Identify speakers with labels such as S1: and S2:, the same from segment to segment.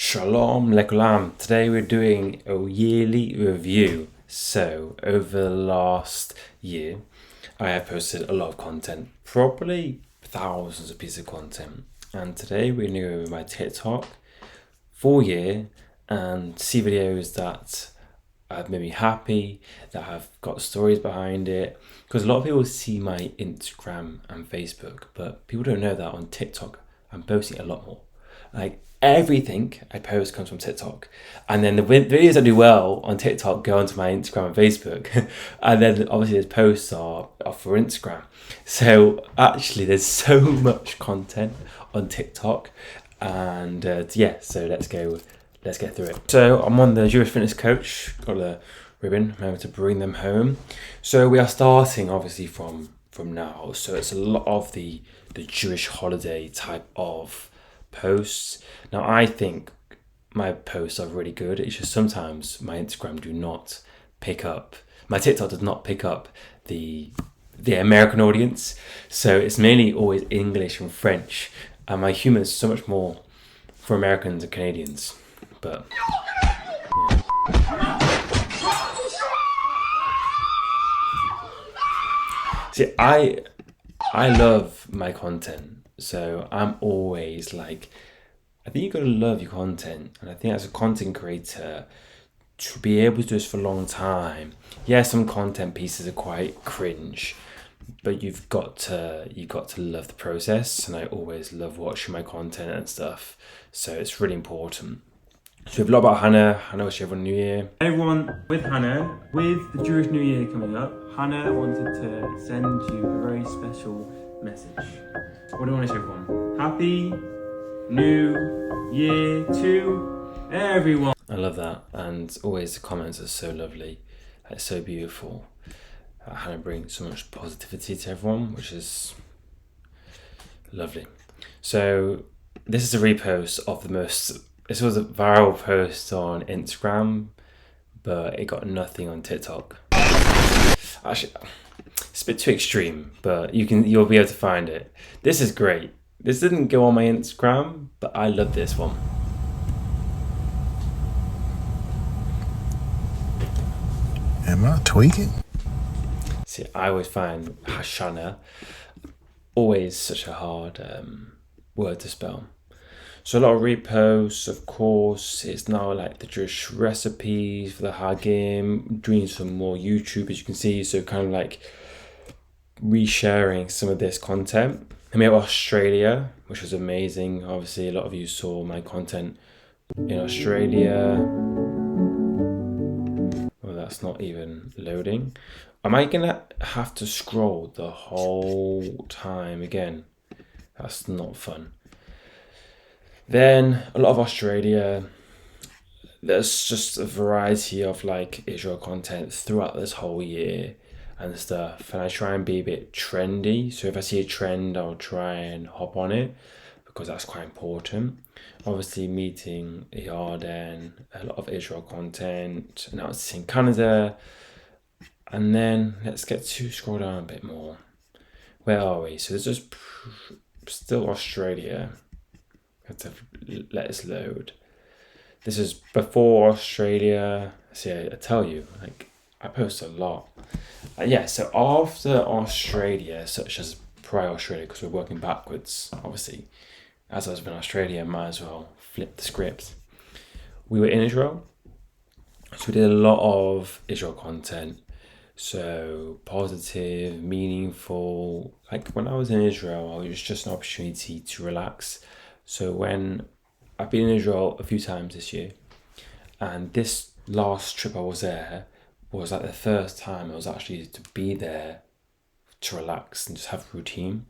S1: Shalom Lekulam. Today we're doing a yearly review. So, over the last year, I have posted a lot of content, probably thousands of pieces of content. And today we're going to go over my TikTok full year and see videos that have made me happy, that have got stories behind it. Because a lot of people see my Instagram and Facebook, but people don't know that on TikTok I'm posting a lot more. Like everything I post comes from TikTok, and then the videos I do well on TikTok go onto my Instagram and Facebook, and then obviously those posts are for Instagram. So actually, there's so much content on TikTok, and so let's get through it. So I'm on the Jewish Fitness Coach, got a ribbon, I'm able to bring them home. So we are starting obviously from now. So it's a lot of the Jewish holiday type of posts. Now I think my posts are really good. It's just sometimes my Instagram do not pick up. My TikTok does not pick up the American audience. So it's mainly always English and French. And my humor is so much more for Americans and Canadians. But see, I love my content. So I'm always like, I think you gotta love your content, and I think as a content creator, to be able to do this for a long time, yeah, some content pieces are quite cringe, but you've got to love the process, and I always love watching my content and stuff. So it's really important. So we have a lot about Hannah. Hannah, wish everyone New Year. Everyone, with Hannah, with the Jewish New Year coming up, Hannah wanted to send you a very special message. What do you want to say, everyone? Happy New Year to everyone. I love that, and always the comments are so lovely. It's so beautiful. Hannah brings so much positivity to everyone, which is lovely. So this is a repost of this was a viral post on Instagram, but it got nothing on TikTok. Actually, it's a bit too extreme, but you'll be able to find it. This is great. This didn't go on my Instagram, but I love this one.
S2: Am I tweaking?
S1: See, I always find Hashanah always such a hard word to spell. So a lot of reposts, of course. It's now like the Jewish recipes for the Hagim, doing some more YouTube, as you can see. So kind of like resharing some of this content. I made Australia, which was amazing. Obviously, a lot of you saw my content in Australia. Well, that's not even loading. Am I gonna have to scroll the whole time again? That's not fun. Then a lot of Australia. There's just a variety of like Israel content throughout this whole year and stuff, and I try and be a bit trendy. So if I see a trend, I'll try and hop on it because that's quite important. Obviously, meeting Yarden, a lot of Israel content. Now it's in Canada, and then let's get to scroll down a bit more. Where are we? So there's just still Australia. Have to let us load. This is before Australia. See, I tell you, like I post a lot. So after Australia, such as prior Australia, because we're working backwards, obviously, as I was in Australia, I might as well flip the script. We were in Israel, so we did a lot of Israel content. So positive, meaningful. Like when I was in Israel, it was just an opportunity to relax. So when I've been in Israel a few times this year, and this last trip I was there was like the first time I was actually to be there to relax and just have routine,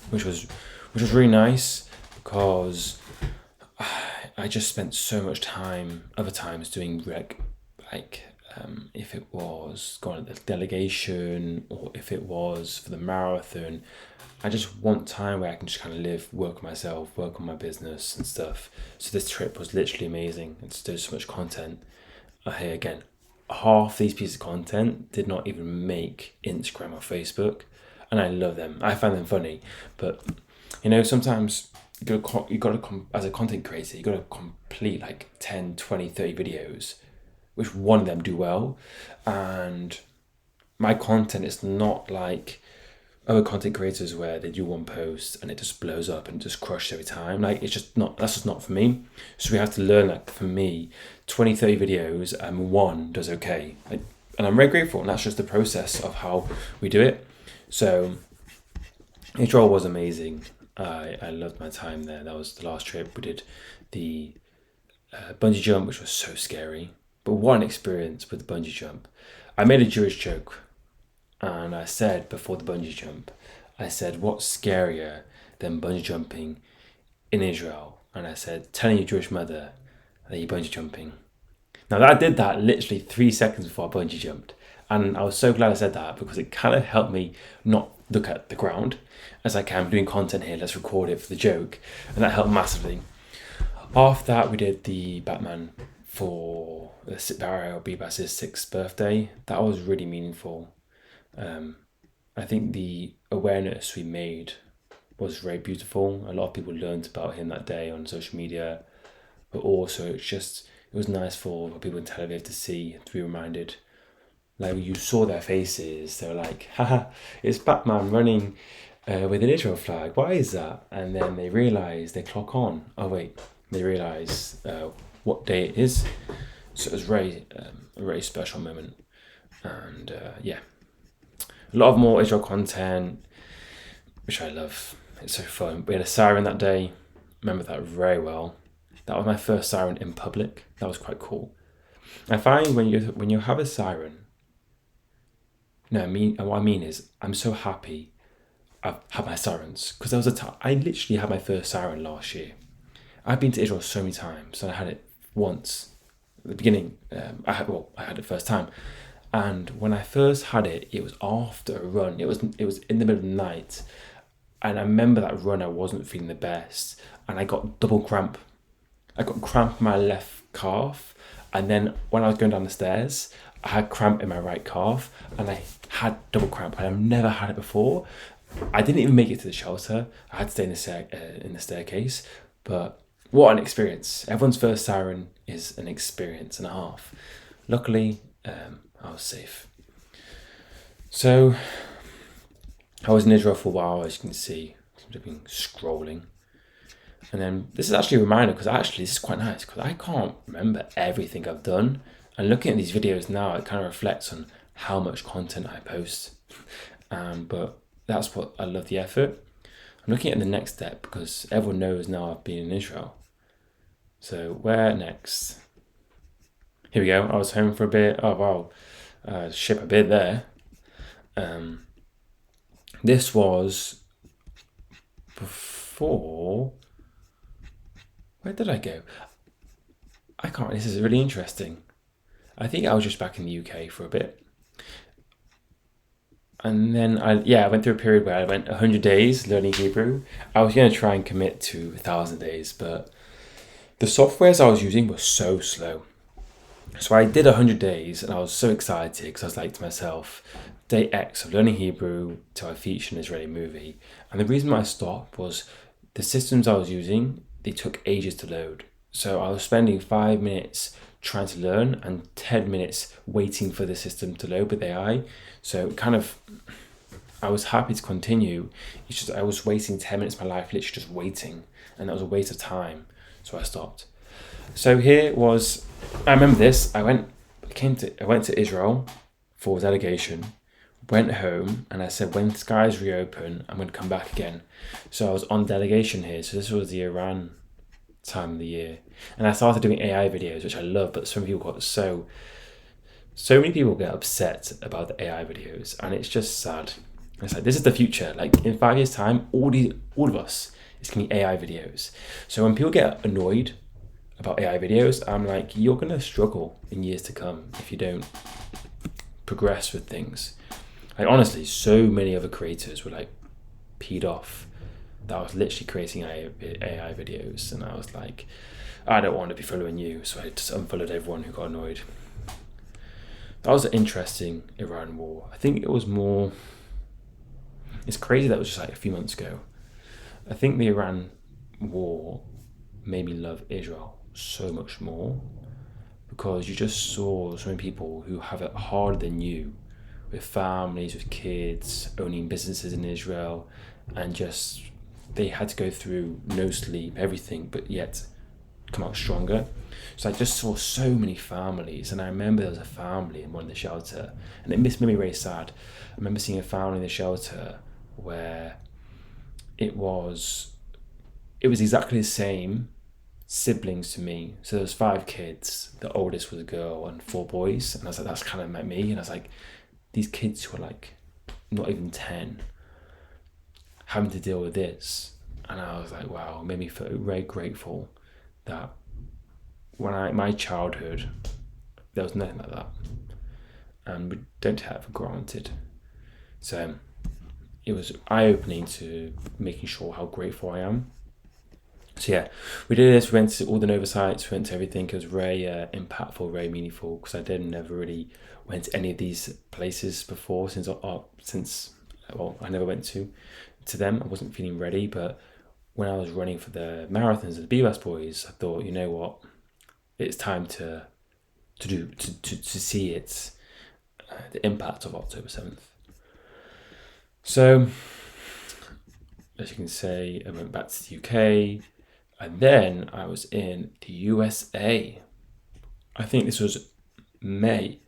S1: which was really nice because I just spent so much time other times doing if it was going to the delegation or if it was for the marathon, I just want time where I can just kind of live, work on myself, work on my business and stuff. So this trip was literally amazing. It's there's so much content. Here again, half these pieces of content did not even make Instagram or Facebook, and I love them. I find them funny, but sometimes as a content creator, you got to complete like 10, 20, 30 videos, which one of them do well. And my content is not like other content creators where they do one post and it just blows up and just crushes every time. Like, it's just not, that's just not for me. So we have to learn, like, for me, 20, 30 videos and one does okay. Like, and I'm very grateful, and that's just the process of how we do it. So Israel was amazing. I loved my time there. That was the last trip. We did the bungee jump, which was so scary. But what an experience with the bungee jump. I made a Jewish joke, and I said before the bungee jump, I said, what's scarier than bungee jumping in Israel? And I said, telling your Jewish mother that you're bungee jumping. Now, I did that literally 3 seconds before I bungee jumped. And I was so glad I said that, because it kind of helped me not look at the ground. As like, I'm doing content here, let's record it for the joke. And that helped massively. After that, we did the Batman for Barry Bebas's 6th birthday. That was really meaningful. I think the awareness we made was very beautiful. A lot of people learned about him that day on social media. But also, it was nice for people in Tel Aviv to see, to be reminded. Like, you saw their faces, they were like, haha, it's Batman running with an Israel flag. Why is that? And then they realise, they clock on. Oh, wait, they realise what day it is. So it was a very special moment. And yeah, a lot of more Israel content, which I love. It's so fun. We had a siren that day. Remember that very well. That was my first siren in public. That was quite cool. I find when you have a siren, what I mean is, I'm so happy I've had my sirens, because there was a time I literally had my first siren last year. I've been to Israel so many times, and I had it once at the beginning. I had it first time, and when I first had it, it was after a run. It was in the middle of the night, and I remember that run. I wasn't feeling the best, and I got double cramp. I got cramp in my left calf, and then when I was going down the stairs, I had cramp in my right calf, and I had double cramp. I've never had it before. I didn't even make it to the shelter. I had to stay in the staircase. But what an experience! Everyone's first siren is an experience and a half. Luckily, I was safe. So I was in Israel for a while, as you can see. I've been scrolling. And then this is actually a reminder, because this is quite nice, because I can't remember everything I've done. And looking at these videos now, it kind of reflects on how much content I post. But that's what I love, the effort. I'm looking at the next step, because everyone knows now I've been in Israel. So where next? Here we go. I was home for a bit. Oh wow, ship a bit there. This was before. Where did I go? I can't. This is really interesting. I think I was just back in the UK for a bit. And then I went through a period where I went 100 days learning Hebrew. I was going to try and commit to 1,000 days, but the softwares I was using were so slow. So I did 100 days, and I was so excited, because I was like to myself, day X of learning Hebrew till I feature an Israeli movie. And the reason why I stopped was the systems I was using, they took ages to load. So I was spending 5 minutes trying to learn and 10 minutes waiting for the system to load with AI. So I was happy to continue. It's just I was wasting 10 minutes of my life literally just waiting, and that was a waste of time. So I stopped. So here was, I remember this. I went to Israel for a delegation, went home, and I said, when skies reopen, I'm going to come back again. So I was on delegation here. So this was the Iran time of the year, and I started doing AI videos, which I love. But some people got so many people get upset about the AI videos, and it's just sad. It's like, this is the future. Like, in 5 years' time, all of us, it's gonna be AI videos. So when people get annoyed about AI videos, I'm like, you're gonna struggle in years to come if you don't progress with things. Like, honestly, so many other creators were like peed off that I was literally creating AI videos, and I was like, I don't want to be following you, so I just unfollowed everyone who got annoyed. That was an interesting Iran war. I think it was more. It's crazy that was just like a few months ago. I think the Iran war made me love Israel so much more, because you just saw so many people who have it harder than you, with families, with kids, owning businesses in Israel, and just they had to go through no sleep, everything, but yet come out stronger. So I just saw so many families, and I remember there was a family in one of the shelter, and it made me very sad. I remember seeing a family in the shelter where it was exactly the same siblings to me. So there was 5 kids. The oldest was a girl and 4 boys, and I was like, that's kind of like me. And I was like, these kids who are like not even 10 having to deal with this. And I was like, wow, it made me feel very grateful that my childhood, there was nothing like that, and we don't take it for granted. So it was eye-opening to making sure how grateful I am. So yeah, we did this. We went to all the Nova sites, we went to everything. It was very impactful, very meaningful, because I never really went to any of these places before since I never went to them. I wasn't feeling ready, but when I was running for the marathons of the Bebas Boys, I thought, you know what, it's time to see it, the impact of October 7th. So, as you can say, I went back to the UK, and then I was in the USA. I think this was May.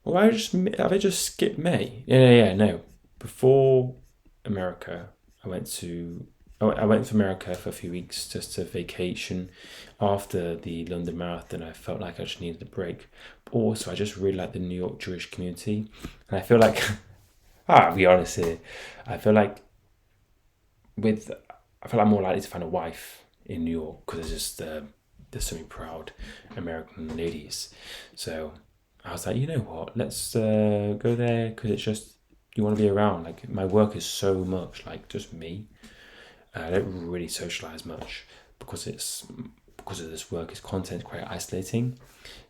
S1: Well, have I just skipped May? Yeah, no. Before America, I went to America for a few weeks just to vacation. After the London Marathon, I felt like I just needed a break. But also, I just really like the New York Jewish community. And I feel like, I'll be honest here, I feel like I'm more likely to find a wife in New York, because there's so many proud American ladies. So I was like, you know what, let's go there, because it's just, you want to be around. Like, my work is so much like just me. I don't really socialize much because of this work. Its content is quite isolating.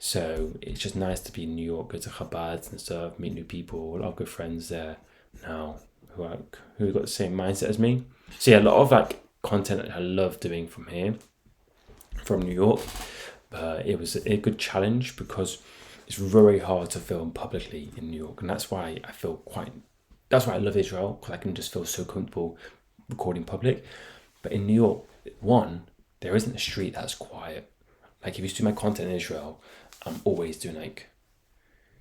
S1: So it's just nice to be in New York, go to Chabad and stuff, meet new people. A lot of good friends there now who have got the same mindset as me. So yeah, a lot of like content that I love doing from here, from New York. But it was a good challenge, because it's very hard to film publicly in New York, and that's why I love Israel, because I can just feel so comfortable recording public. But in New York, one, there isn't a street that's quiet. Like, if you see my content in Israel, I'm always doing like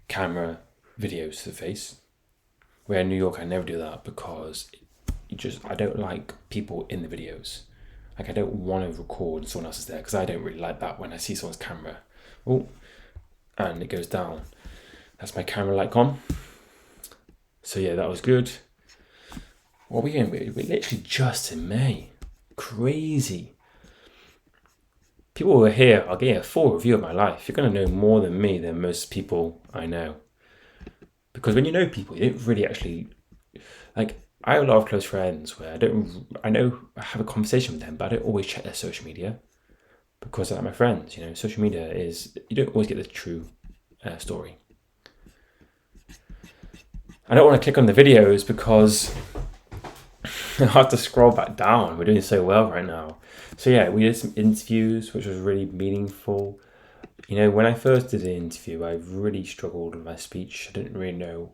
S1: camera videos to the face. Where in New York, I never do that, because I don't like people in the videos. Like, I don't want to record someone else is there, because I don't really like that when I see someone's camera. Oh, and it goes down. That's my camera light on. So yeah, that was good. What are we going with? We're literally just in May. Crazy. People who are here are getting a full review of my life. You're going to know more than me than most people I know. Because when you know people, you don't really actually... Like, I have a lot of close friends where I have a conversation with them, but I don't always check their social media. Because they're like my friends, social media you don't always get the true story. I don't want to click on the videos because I have to scroll back down. We're doing so well right now. So yeah, we did some interviews, which was really meaningful. When I first did the interview, I really struggled with my speech. I didn't really know.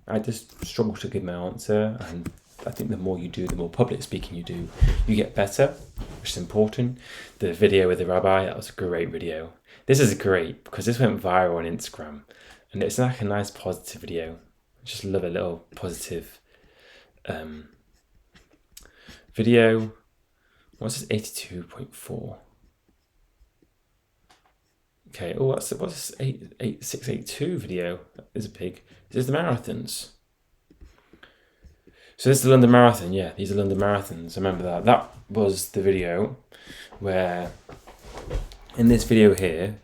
S1: I just struggled to give my answer, and I think the more you do, the more public speaking you do, you get better, which is important. The video with the rabbi, that was a great video. This is great because this went viral on Instagram, and it's like a nice positive video. I just love a little positive video. What's this? 82.4. Okay. Oh, what's this? 682 video? That is a pig. This is the marathons. So this is the London Marathon. Yeah, these are London Marathons. I remember that. That was the video where, in this video here,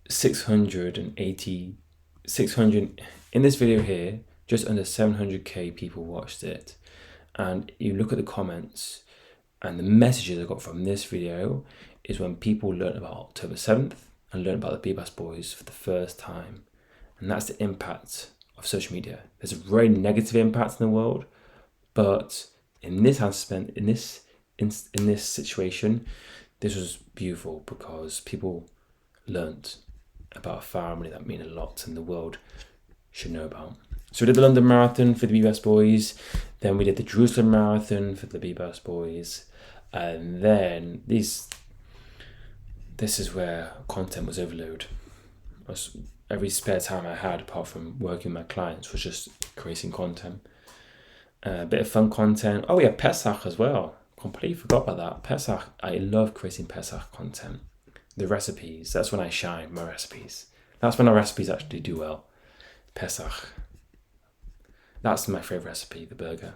S1: 600 in this video here, just under 700k people watched it. And you look at the comments, and the messages I got from this video is when people learn about October 7th and learn about the Bebas Boys for the first time. And that's the impact of social media. There's a very negative impact in the world, but in this aspect, in this situation, this was beautiful because people learnt about a family that mean a lot and the world should know about. So we did the London Marathon for the BBS boys, then we did the Jerusalem Marathon for the BBS boys, and then this is where content was overload. Every spare time I had, apart from working with my clients, was just creating content. A bit of fun content. Oh, we had Pesach as well. Completely forgot about that. Pesach, I love creating Pesach content. The recipes, that's when I shine, my recipes. That's when our recipes actually do well. Pesach. That's my favourite recipe, the burger.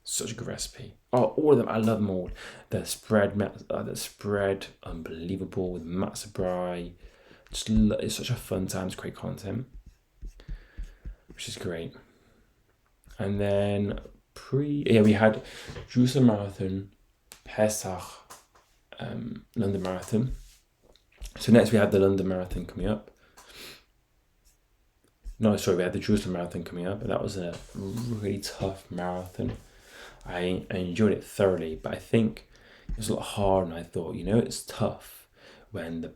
S1: Such a good recipe. Oh, all of them, I love them all. The spread, unbelievable with matzah brie. It's such a fun time to create content, which is great. And then we had Jerusalem Marathon, Pesach, London Marathon. So next we had the London Marathon coming up. We had the Jerusalem Marathon coming up, and that was a really tough marathon. I enjoyed it thoroughly, but I think it was a lot harder than I thought. It's tough when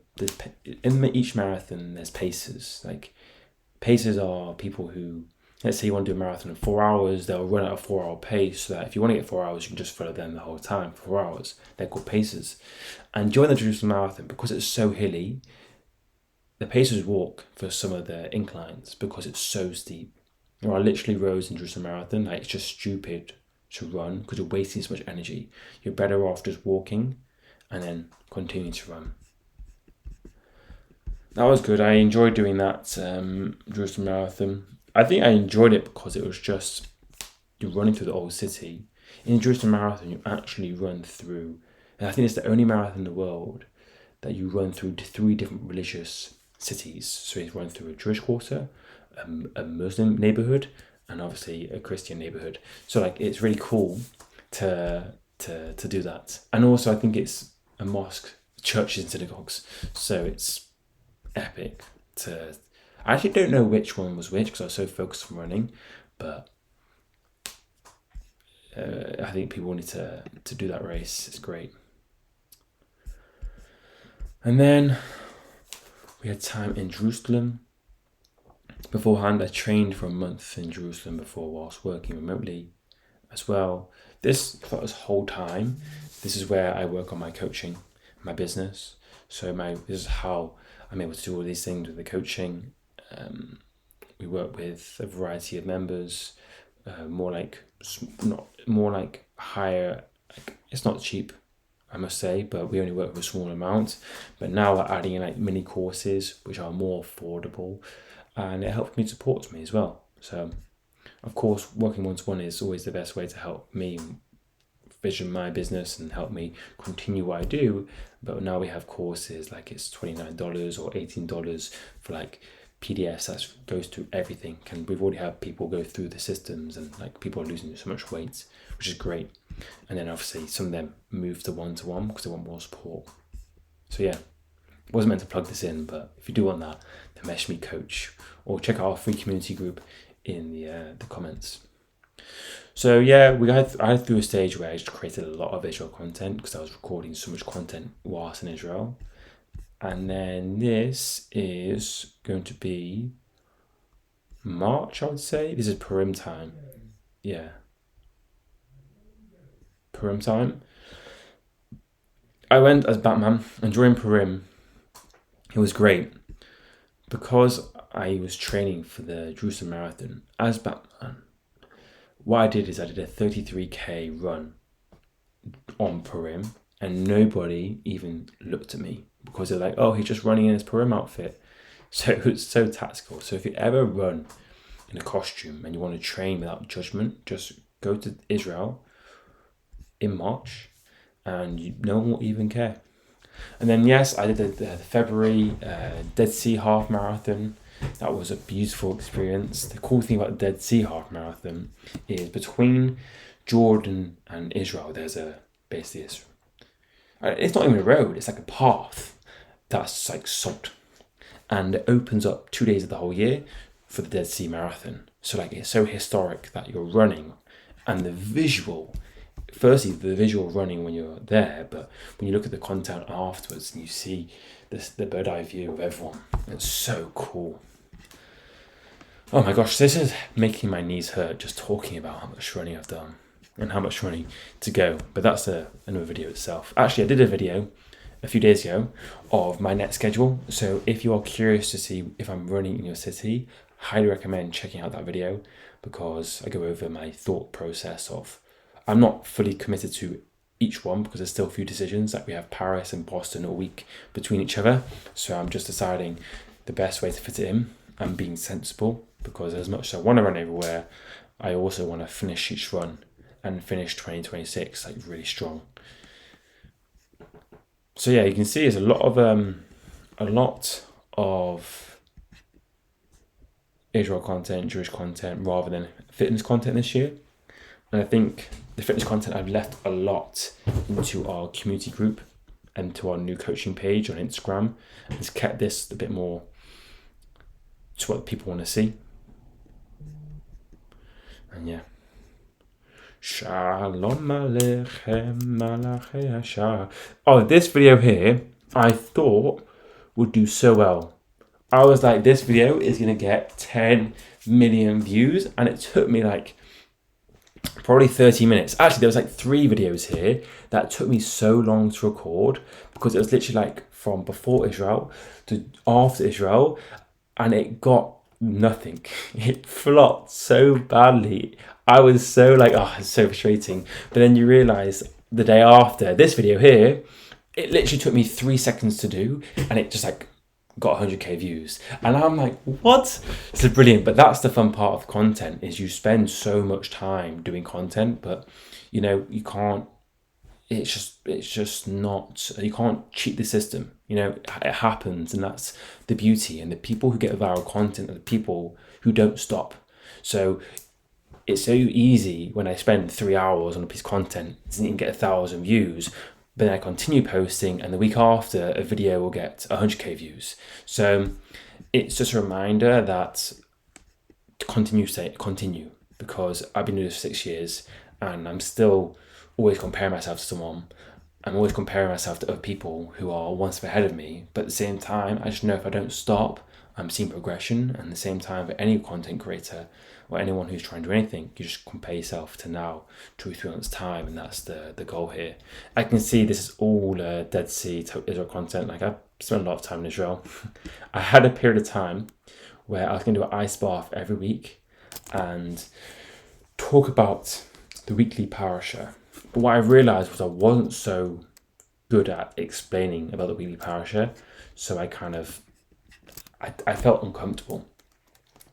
S1: in each marathon there's pacers. Like, pacers are people who, let's say you want to do a marathon in 4 hours, they'll run at a 4 hour pace, so that if you want to get 4 hours, you can just follow them the whole time for 4 hours. They're called pacers. And during the Jerusalem Marathon, because it's so hilly, the pacers walk for some of the inclines because it's so steep. There are literally roads in Jerusalem Marathon, like it's just stupid to run because you're wasting so much energy. You're better off just walking and then continuing to run. That was good. I enjoyed doing that Jerusalem Marathon. I think I enjoyed it because it was just, you're running through the old city. In Jerusalem Marathon, you actually run through, and I think it's the only marathon in the world that you run through 3 different religious cities. So you run through a Jewish quarter, a Muslim neighborhood, and obviously a Christian neighborhood. So it's really cool to do that. And also I think it's a mosque, churches and synagogues. So it's epic I actually don't know which one was which because I was so focused on running, but I think people need to do that race. It's great. And then we had time in Jerusalem. Beforehand, I trained for a month in Jerusalem before whilst working remotely as well. This whole time, this is where I work on my coaching, my business. So this is how I'm able to do all these things with the coaching. We work with a variety of members, more like higher. It's not cheap, I must say, but we only work with a small amount. But now we're adding in mini courses, which are more affordable, and it helps me, supports me as well. So, of course, working one-to-one is always the best way to help me vision my business and help me continue what I do. But now we have courses it's $29 or $18 for PDFs that goes through everything. And we've already had people go through the systems, and people are losing so much weight, which is great. And then obviously some of them move to one-to-one because they want more support. So yeah, wasn't meant to plug this in, but if you do want that, then message me, coach, or check out our free community group in the comments. So yeah, I had through a stage where I just created a lot of Israel content because I was recording so much content whilst in Israel. And then this is going to be March, I would say. This is Purim time. Yeah. Purim time. I went as Batman, and during Purim, it was great because I was training for the Jerusalem Marathon as Batman. What I did is I did a 33k run on Purim, and nobody even looked at me because they're like, oh, he's just running in his Purim outfit. So it was so tactical. So if you ever run in a costume and you want to train without judgment, just go to Israel in March and no one will even care. And then yes, I did the February Dead Sea Half Marathon. That was a beautiful experience. The cool thing about the Dead Sea Half Marathon is between Jordan and Israel, there's it's not even a road, it's like a path that's salt. And it opens up 2 days of the whole year for the Dead Sea Marathon. So it's so historic that you're running, and the visual firstly the visual running when you're there, but when you look at the content afterwards and you see the bird eye view of everyone, it's so cool. Oh my gosh, this is making my knees hurt just talking about how much running I've done and how much running to go. But that's another video itself. Actually, I did a video a few days ago of my net schedule. So if you are curious to see if I'm running in your city, highly recommend checking out that video, because I go over my thought process of, I'm not fully committed to each one because there's still a few decisions, like we have Paris and Boston a week between each other. So I'm just deciding the best way to fit it in and being sensible, because as much as I want to run everywhere, I also want to finish each run and finish 2026 like really strong. So yeah, you can see there's a lot of Israel content, Jewish content, rather than fitness content this year. And I think the fitness content I've left a lot into our community group and to our new coaching page on Instagram. It's kept this a bit more to what people want to see. And yeah. Shalom Aleichem Malachei Hashar. Oh, this video here, I thought would do so well. I was like, this video is going to get 10 million views, and it took me like probably 30 minutes. Actually, there was like 3 videos here that took me so long to record, because it was literally like from before Israel to after Israel, and it got nothing. It flopped so badly. I was so like, oh, it's so frustrating. But then you realize the day after this video here, it literally took me 3 seconds to do, and it just like got 100k views. And I'm like, what? This is brilliant. But that's the fun part of content, is you spend so much time doing content, but you know, you can't, it's just not, you can't cheat the system. You know, it happens, and that's the beauty. And the people who get viral content are the people who don't stop. So it's so easy when I spend 3 hours on a piece of content, it doesn't even get 1,000 views, but then I continue posting, and the week after a video will get 100k views. So it's just a reminder that continue, because I've been doing this for 6 years, and I'm still always comparing myself to someone. I'm always comparing myself to other people who are one step ahead of me. But at the same time, I just know if I don't stop, I'm seeing progression. And at the same time, for any content creator or anyone who's trying to do anything, you just compare yourself to now, 2 or 3 months time, and that's the goal here. I can see this is all Dead Sea Israel content. Like, I've spent a lot of time in Israel. I had a period of time where I was going to do an ice bath every week and talk about the weekly parasha. But what I realized was I wasn't so good at explaining about the weekly parasha, so I felt uncomfortable,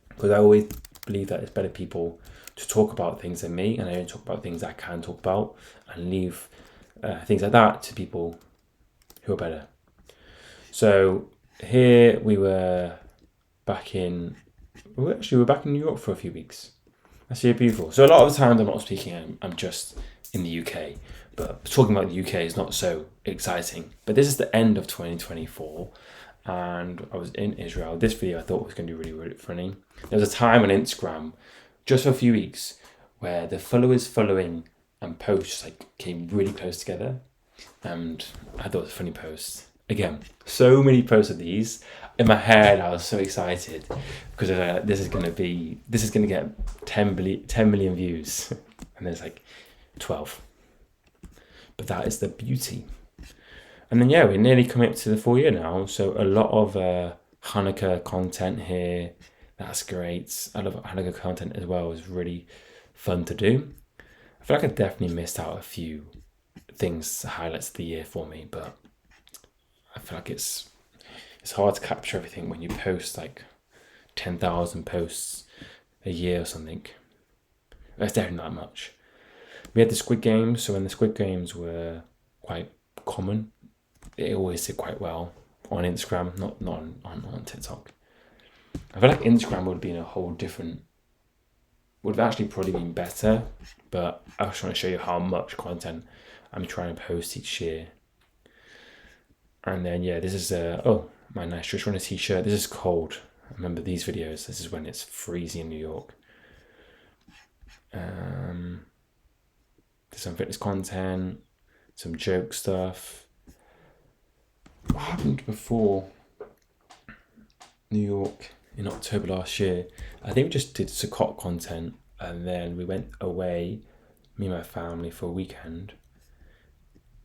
S1: because I always believe that it's better people to talk about things than me, and I only talk about things I can talk about, and leave things like that to people who are better. So here we were back in New York for a few weeks. That's really beautiful. So a lot of the times I'm not speaking, I'm just in the UK, but talking about the UK is not so exciting. But this is the end of 2024, and I was in Israel. This video I thought was going to be really, really funny. There was a time on Instagram, just for a few weeks, where the followers following and posts like came really close together, and I thought it was a funny post. Again, so many posts of these. In my head, I was so excited because this is going to get 10 million views, and there's like 12. But that is the beauty. And then yeah, we're nearly coming up to the full year now, so a lot of Hanukkah content here. That's great. I love Hanukkah content as well. It's really fun to do. I feel like I definitely missed out a few things, highlights of the year for me, but I feel like it's hard to capture everything when you post like 10,000 posts a year or something. That's definitely not much. We had the Squid Games, so when the Squid Games were quite common, it always did quite well on Instagram, not on TikTok. I feel like Instagram would have been would have actually probably been better, but I was trying to show you how much content I'm trying to post each year. And then yeah, this is my nice Jewish Runner t-shirt. This is cold. I remember these videos. This is when it's freezing in New York. There's some fitness content, some joke stuff. What happened before New York in October last year? I think we just did Sukkot content, and then we went away, me and my family, for a weekend,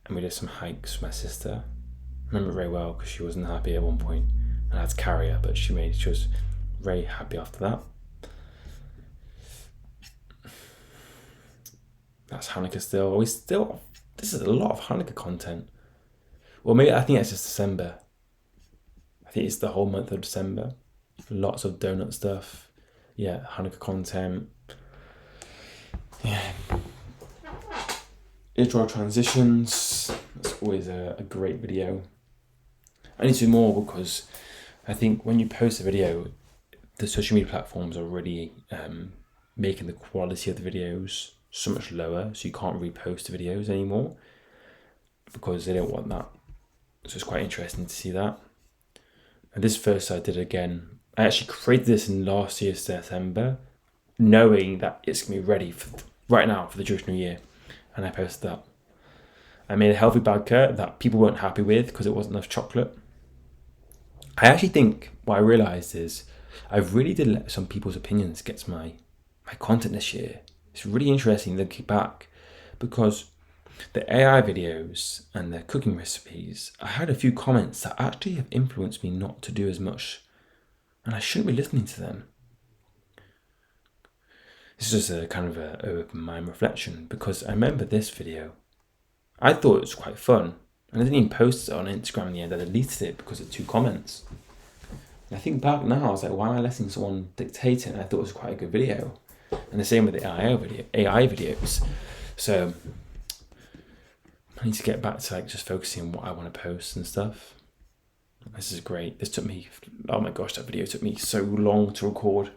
S1: and we did some hikes with my sister. I remember it very well because she wasn't happy at one point, and I had to carry her, but she was very happy after that. That's Hanukkah still. This is a lot of Hanukkah content. Well, maybe I think it's just December. I think it's the whole month of December. Lots of donut stuff. Yeah, Hanukkah content. Yeah. Israel transitions. That's always a great video. I need to do more because I think when you post a video, the social media platforms are really making the quality of the videos so much lower, so you can't repost the videos anymore because they don't want that. So it's quite interesting to see that. And this first I did again. I actually created this in last year's December, knowing that it's going to be ready for right now for the Jewish New Year. And I posted that. I made a healthy badger that people weren't happy with because it wasn't enough chocolate. I actually think what I realised is I really did let some people's opinions get to my content this year. It's really interesting looking back because the AI videos and the cooking recipes, I had a few comments that actually have influenced me not to do as much, and I shouldn't be listening to them. This is just a kind of a open mind reflection because I remember this video. I thought it was quite fun, and I didn't even post it on Instagram in the end. I deleted it because of 2 comments. And I think back now, I was like, why am I letting someone dictate it? And I thought it was quite a good video. And the same with the AI videos. So I need to get back to just focusing on what I want to post and stuff. This is great. This took me, oh my gosh, that video took me so long to record.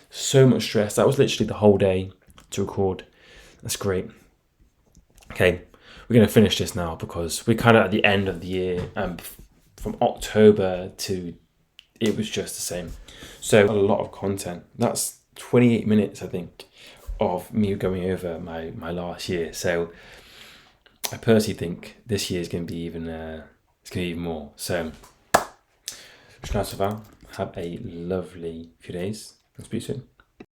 S1: So much stress. That was literally the whole day to record. That's great. Okay, we're going to finish this now because we're kind of at the end of the year. From October to, it was just the same. So a lot of content. That's 28 minutes, I think, of me going over my last year. So I personally think this year is going to be even more. So, Shana Sava, have a lovely few days. Let's speak soon.